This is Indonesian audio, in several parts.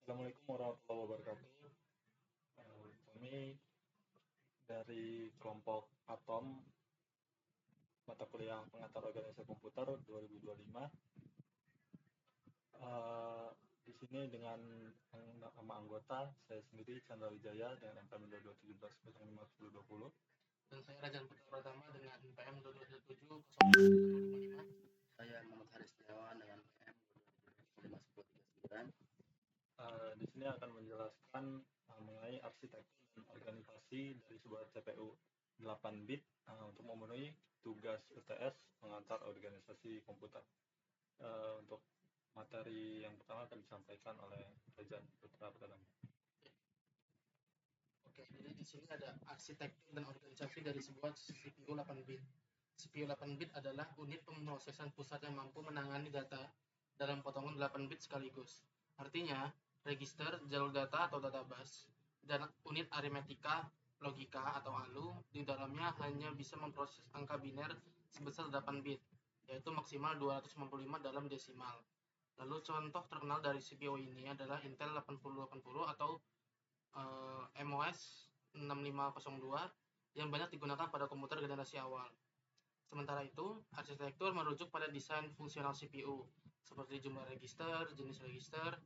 Assalamualaikum warahmatullahi wabarakatuh. Kami dari kelompok Atom mata kuliah pengantar organisasi komputer 2025. Di sini dengan nama anggota saya sendiri Chandra Wijaya dengan NPM 2017 Dan saya Rajan Putra Pratama dengan NPM 2017 Saya Muhammad Haris Setiawan dengan PM 2017 Di sini akan menjelaskan mengenai arsitektur dan organisasi dari sebuah CPU 8 bit untuk memenuhi tugas UTS pengantar organisasi komputer. Untuk materi yang pertama akan disampaikan oleh Rajan Putra Pratama. Oke, jadi di sini ada arsitektur dan organisasi dari sebuah CPU 8 bit. CPU 8 bit adalah unit pemrosesan pusat yang mampu menangani data dalam potongan 8 bit sekaligus. Artinya, register, jalur data atau data bus, dan unit aritmetika, logika atau ALU di dalamnya hanya bisa memproses angka biner sebesar 8 bit, yaitu maksimal 255 dalam desimal. Lalu contoh terkenal dari CPU ini adalah Intel 8080 atau MOS 6502 yang banyak digunakan pada komputer generasi awal. Sementara itu, arsitektur merujuk pada desain fungsional CPU, seperti jumlah register, jenis register,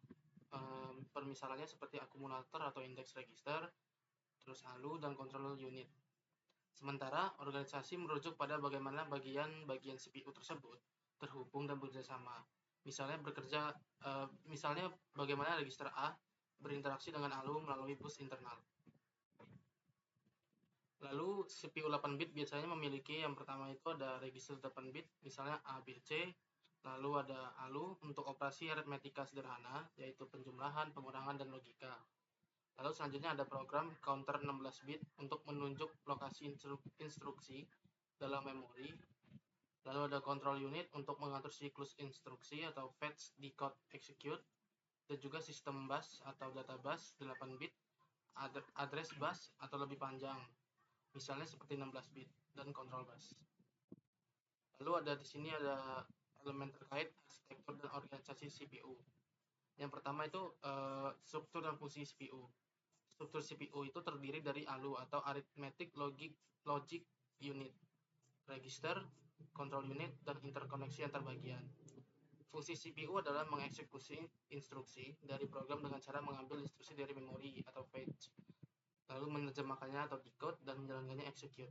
permisalannya seperti akumulator atau index register, terus ALU dan control unit. Sementara organisasi merujuk pada bagaimana bagian-bagian CPU tersebut terhubung dan bekerjasama. Misalnya bagaimana register A berinteraksi dengan ALU melalui bus internal. Lalu CPU 8 bit biasanya memiliki yang pertama itu ada register 8 bit, misalnya A, B, C. Lalu ada ALU untuk operasi aritmetika sederhana, yaitu penjumlahan, pengurangan, dan logika. Lalu selanjutnya ada program counter 16 bit untuk menunjuk lokasi instruksi dalam memori. Lalu ada control unit untuk mengatur siklus instruksi atau fetch, decode, execute. Dan juga sistem bus atau data bus 8 bit, address bus atau lebih panjang, misalnya seperti 16 bit dan control bus. Lalu ada di sini ada elemen terkait arsitektur dan organisasi CPU. Yang pertama itu struktur dan fungsi CPU. Struktur CPU itu terdiri dari ALU atau Arithmetic Logic Unit, register, control unit, dan interkoneksi antar bagian. Fungsi CPU adalah mengeksekusi instruksi dari program dengan cara mengambil instruksi dari memori atau fetch, lalu menerjemahkannya atau decode dan menjalankannya execute.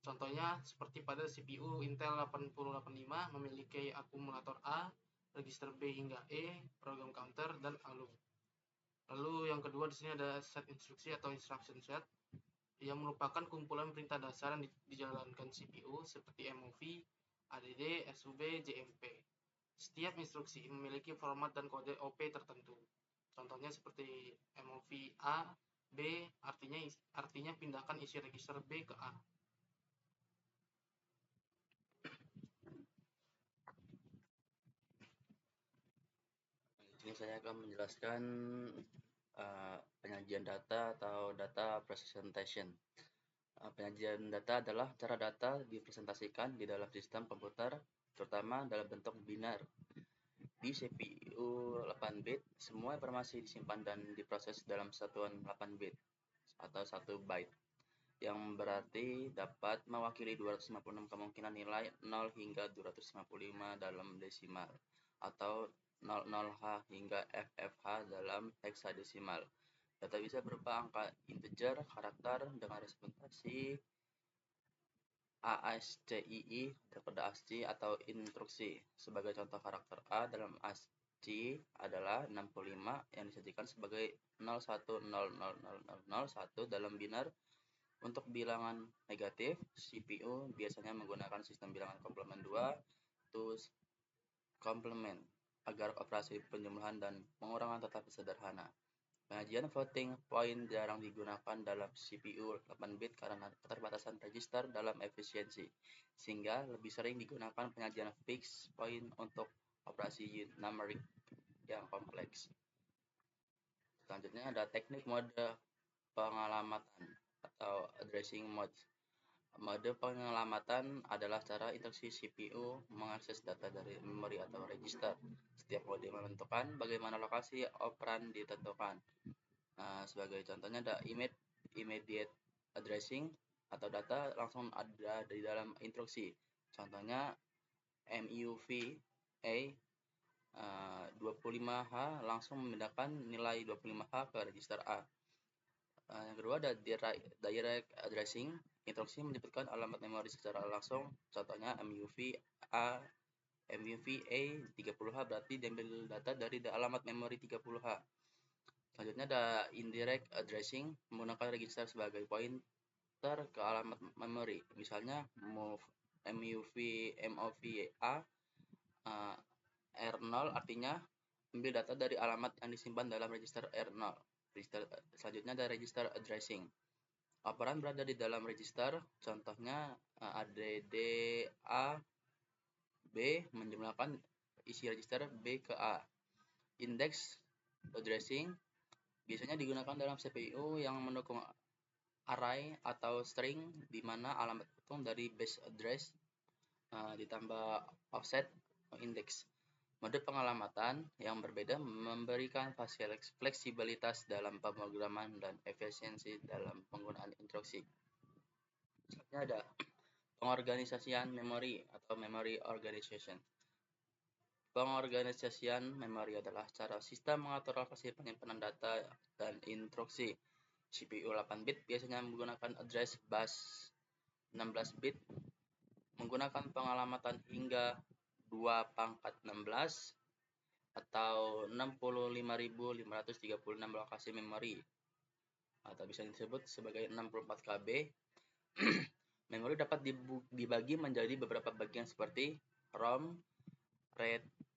Contohnya seperti pada CPU Intel 8085 memiliki akumulator A, register B hingga E, program counter, dan ALU. Lalu yang kedua di sini ada set instruksi atau instruction set yang merupakan kumpulan perintah dasar yang dijalankan CPU seperti MOV, ADD, SUB, JMP. Setiap instruksi memiliki format dan kode OP tertentu. Contohnya seperti MOV A, B artinya pindahkan isi register B ke A. Di sini saya akan menjelaskan penyajian data atau data presentation. Penyajian data adalah cara data dipresentasikan di dalam sistem komputer, terutama dalam bentuk binar. Di CPU 8 bit, semua informasi disimpan dan diproses dalam satuan 8 bit atau 1 byte, yang berarti dapat mewakili 256 kemungkinan nilai 0 hingga 255 dalam desimal, atau 00H hingga FFH dalam heksadesimal. Data bisa berupa angka integer, karakter dengan representasi ASCII pada ASCII atau instruksi. Sebagai contoh, karakter A dalam ASCII adalah 65 yang disajikan sebagai 01000001 dalam binar. Untuk bilangan negatif, CPU biasanya menggunakan sistem bilangan komplement 2 to complement agar operasi penjumlahan dan pengurangan tetap sederhana. Penyajian floating point jarang digunakan dalam CPU 8 bit karena keterbatasan register dalam efisiensi, sehingga lebih sering digunakan penyajian fixed point untuk operasi numerik yang kompleks. Selanjutnya ada teknik mode pengalamatan atau addressing mode. Mode penyelamatan adalah cara instruksi CPU mengakses data dari memori atau register. setiap mode menentukan bagaimana lokasi operan ditentukan. Nah, sebagai contohnya ada immediate addressing atau data langsung ada di dalam instruksi. Contohnya MUVA 25H langsung memindahkan nilai 25H ke register A. Yang kedua ada direct addressing. Instruksi menyebutkan alamat memori secara langsung. Contohnya MUVA 30H berarti diambil data dari alamat memori 30H. Selanjutnya ada indirect addressing, menggunakan register sebagai pointer ke alamat memori. Misalnya MOVA R0 artinya ambil data dari alamat yang disimpan dalam register R0. Selanjutnya ada register addressing. Operan berada di dalam register, contohnya ADDA B menjumlahkan isi register B ke A. Index addressing biasanya digunakan dalam CPU yang mendukung array atau string di mana alamat hitung dari base address ditambah offset index. Mode pengalamatan yang berbeda memberikan fleksibilitas dalam pemrograman dan efisiensi dalam penggunaan instruksi. Selanjutnya ada pengorganisasian memori atau memory organization. Pengorganisasian memori adalah cara sistem mengatur lokasi penyimpanan data dan instruksi. CPU 8 bit biasanya menggunakan address bus 16 bit menggunakan pengalamatan hingga 2⁻16 atau 65.536 lokasi memori atau bisa disebut sebagai 64 KB. Memori dapat dibagi menjadi beberapa bagian seperti ROM,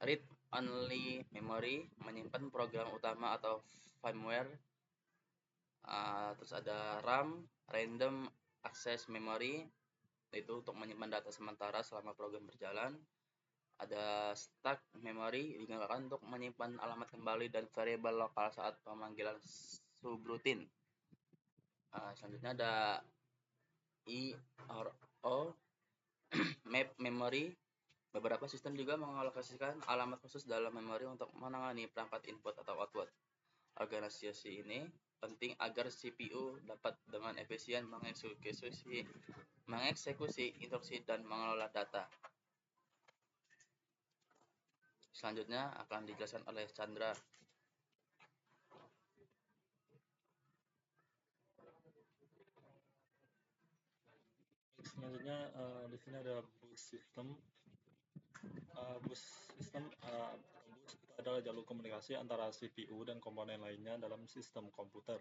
read-only memory, menyimpan program utama atau firmware. Terus ada RAM, random access memory, itu untuk menyimpan data sementara selama program berjalan. Ada stack memory, digunakan untuk menyimpan alamat kembali dan variabel lokal saat pemanggilan subroutine. Selanjutnya ada IRO, map memory. Beberapa sistem juga mengalokasikan alamat khusus dalam memori untuk menangani perangkat input atau output. Organisasi ini penting agar CPU dapat dengan efisien mengeksekusi instruksi dan mengelola data. Selanjutnya akan dijelaskan oleh Chandra. Selanjutnya di sini ada bus system. Bus system bus itu adalah jalur komunikasi antara CPU dan komponen lainnya dalam sistem komputer.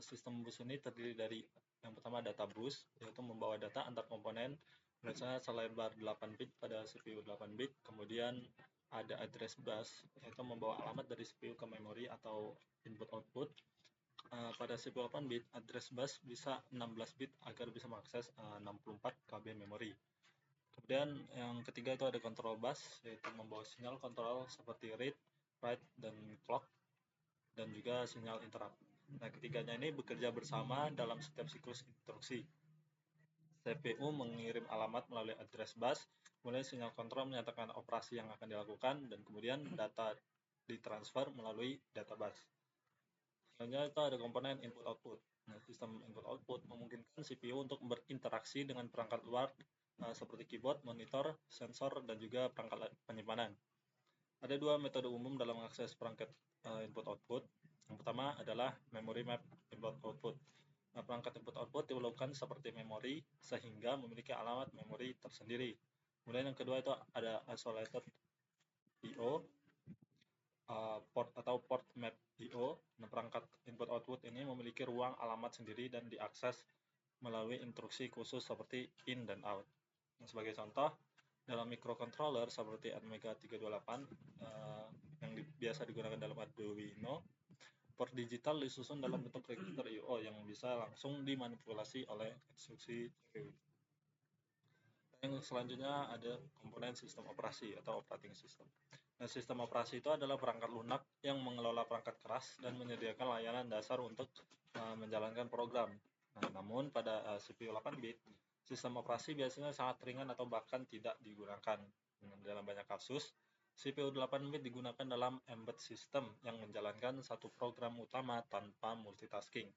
Sistem bus ini terdiri dari yang pertama data bus, yaitu membawa data antar komponen, biasanya selebar 8 bit pada CPU 8 bit. Kemudian ada address bus, yaitu membawa alamat dari CPU ke memori atau input output. Pada CPU 8 bit, address bus bisa 16 bit agar bisa mengakses 64 KB memori. Kemudian yang ketiga itu ada control bus, yaitu membawa sinyal kontrol seperti read, write, dan clock, dan juga sinyal interrupt. Nah, ketiganya ini bekerja bersama dalam setiap siklus instruksi. CPU mengirim alamat melalui address bus, kemudian sinyal kontrol menyatakan operasi yang akan dilakukan, dan kemudian data ditransfer melalui data bus. Selanjutnya itu ada komponen input-output. Nah, sistem input-output memungkinkan CPU untuk berinteraksi dengan perangkat luar seperti keyboard, monitor, sensor, dan juga perangkat penyimpanan. Ada dua metode umum dalam mengakses perangkat input-output. Yang pertama adalah memory map input-output. Nah, perangkat input-output diperlukan seperti memori sehingga memiliki alamat memori tersendiri. Kemudian yang kedua itu ada isolated I/O, port atau port map I/O. Nah, perangkat input-output ini memiliki ruang alamat sendiri dan diakses melalui instruksi khusus seperti in dan out. Nah, sebagai contoh, dalam microcontroller seperti Atmega 328 yang biasa digunakan dalam Arduino, port digital disusun dalam bentuk register I/O yang bisa langsung dimanipulasi oleh instruksi CPU. Yang selanjutnya ada komponen sistem operasi atau operating system. Nah, sistem operasi itu adalah perangkat lunak yang mengelola perangkat keras dan menyediakan layanan dasar untuk menjalankan program. Nah, namun pada CPU 8 bit, sistem operasi biasanya sangat ringan atau bahkan tidak digunakan. Dalam banyak kasus, CPU 8 bit digunakan dalam embedded system yang menjalankan satu program utama tanpa multitasking.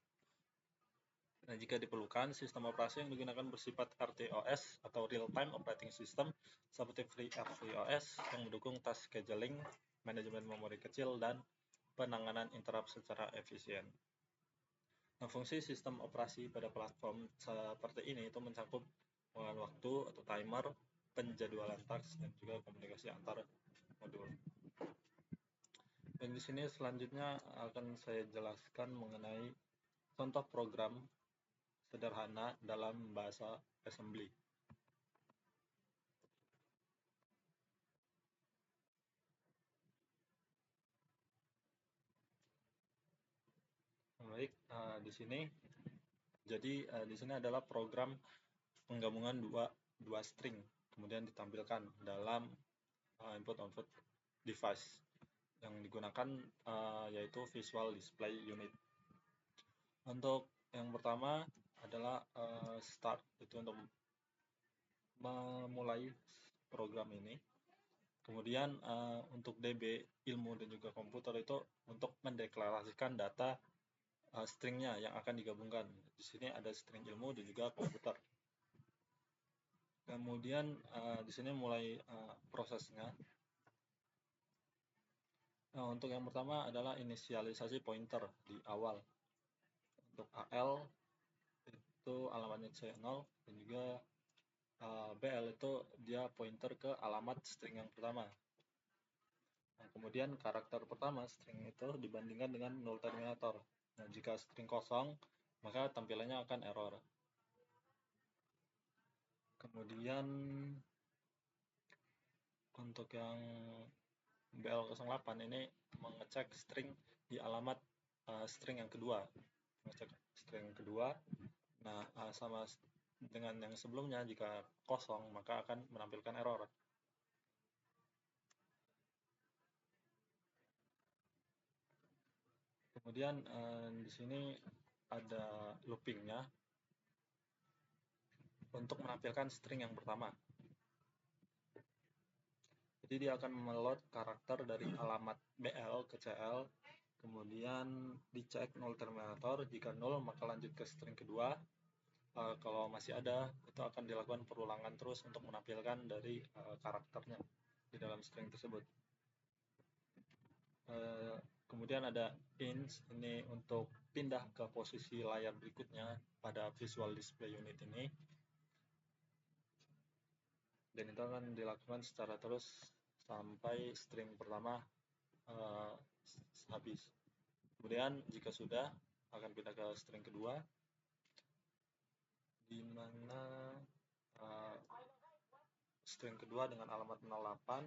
Nah, jika diperlukan, sistem operasi yang digunakan bersifat RTOS atau Real Time Operating System seperti FreeRTOS yang mendukung task scheduling, manajemen memori kecil, dan penanganan interrupt secara efisien. Nah, fungsi sistem operasi pada platform seperti ini itu mencakup pengelolaan waktu atau timer, penjadwalan task, dan juga komunikasi antar modul. Dan di sini selanjutnya akan saya jelaskan mengenai contoh program sederhana dalam bahasa assembly. Baik, di sini di sini adalah program penggabungan dua string kemudian ditampilkan dalam input-output device yang digunakan yaitu Visual Display Unit. Untuk yang pertama adalah start, itu untuk memulai program ini. Kemudian untuk DB ilmu dan juga komputer itu untuk mendeklarasikan data stringnya yang akan digabungkan. Di sini ada string ilmu dan juga komputer. Kemudian di sini mulai prosesnya. Nah, untuk yang pertama adalah inisialisasi pointer di awal. Untuk AL itu alamatnya C0 dan juga BL itu dia pointer ke alamat string yang pertama. Nah, kemudian karakter pertama string itu dibandingkan dengan null terminator. Nah, jika string kosong, maka tampilannya akan error. Kemudian untuk yang BL08 ini mengecek string di alamat string yang kedua. Mengecek string kedua. Nah, sama dengan yang sebelumnya, jika kosong maka akan menampilkan error. Kemudian di sini ada loopingnya untuk menampilkan string yang pertama. Jadi dia akan meload karakter dari alamat BL ke CL, kemudian dicek null terminator. Jika null maka lanjut ke string kedua. Kalau masih ada, itu akan dilakukan perulangan terus untuk menampilkan dari karakternya di dalam string tersebut. Kemudian ada ins, ini untuk pindah ke posisi layar berikutnya pada Visual Display Unit ini. Dan itu akan dilakukan secara terus sampai string pertama habis. Kemudian jika sudah, akan pindah ke string kedua, di mana string kedua dengan alamat 08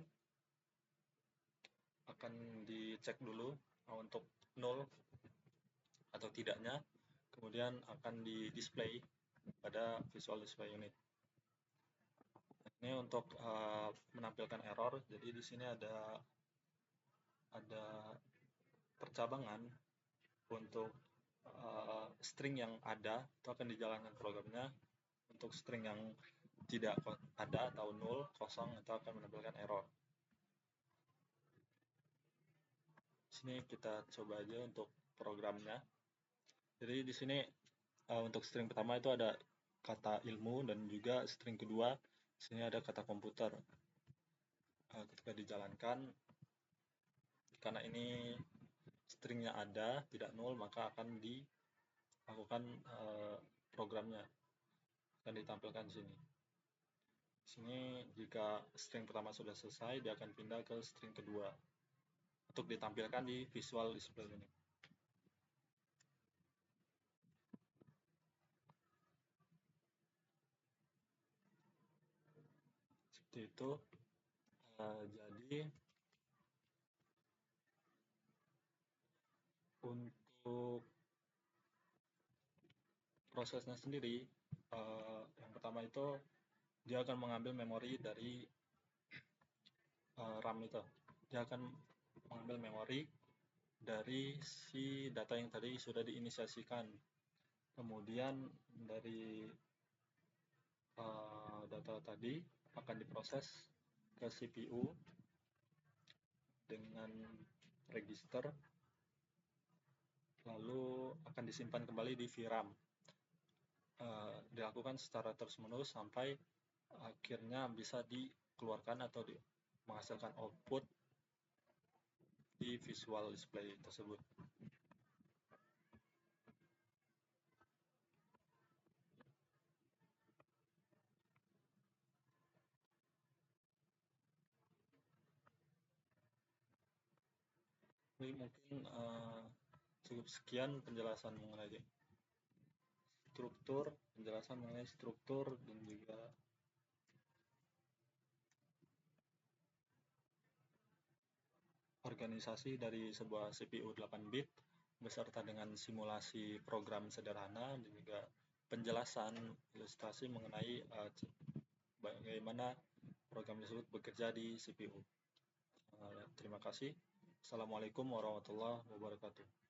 akan dicek dulu untuk null atau tidaknya, kemudian akan di display pada Visual Display Unit. Ini untuk menampilkan error. Jadi di sini ada percabangan untuk string yang ada itu akan dijalankan programnya. Untuk string yang tidak ada atau null, kosong, itu akan menampilkan error. Sini kita coba aja untuk programnya. Jadi di sini untuk string pertama itu ada kata ilmu dan juga string kedua di sini ada kata komputer. Ketika dijalankan, karena ini stringnya ada, tidak null, maka akan dilakukan programnya, akan ditampilkan di sini. Di sini jika string pertama sudah selesai, dia akan pindah ke string kedua untuk ditampilkan di Visual Display Unit. Seperti itu. Jadi untuk prosesnya sendiri, yang pertama itu dia akan mengambil memori dari RAM itu. Dia akan mengambil memori dari si data yang tadi sudah diinisiasikan. Kemudian dari data tadi akan diproses ke CPU. dengan register, lalu akan disimpan kembali di VRAM. Dilakukan secara terus-menerus sampai akhirnya bisa dikeluarkan atau menghasilkan output di visual display tersebut. Jadi mungkin cukup sekian penjelasan mengenai struktur dan juga organisasi dari sebuah CPU 8 bit beserta dengan simulasi program sederhana dan juga penjelasan ilustrasi mengenai bagaimana program tersebut bekerja di CPU. Terima kasih. Assalamualaikum warahmatullahi wabarakatuh.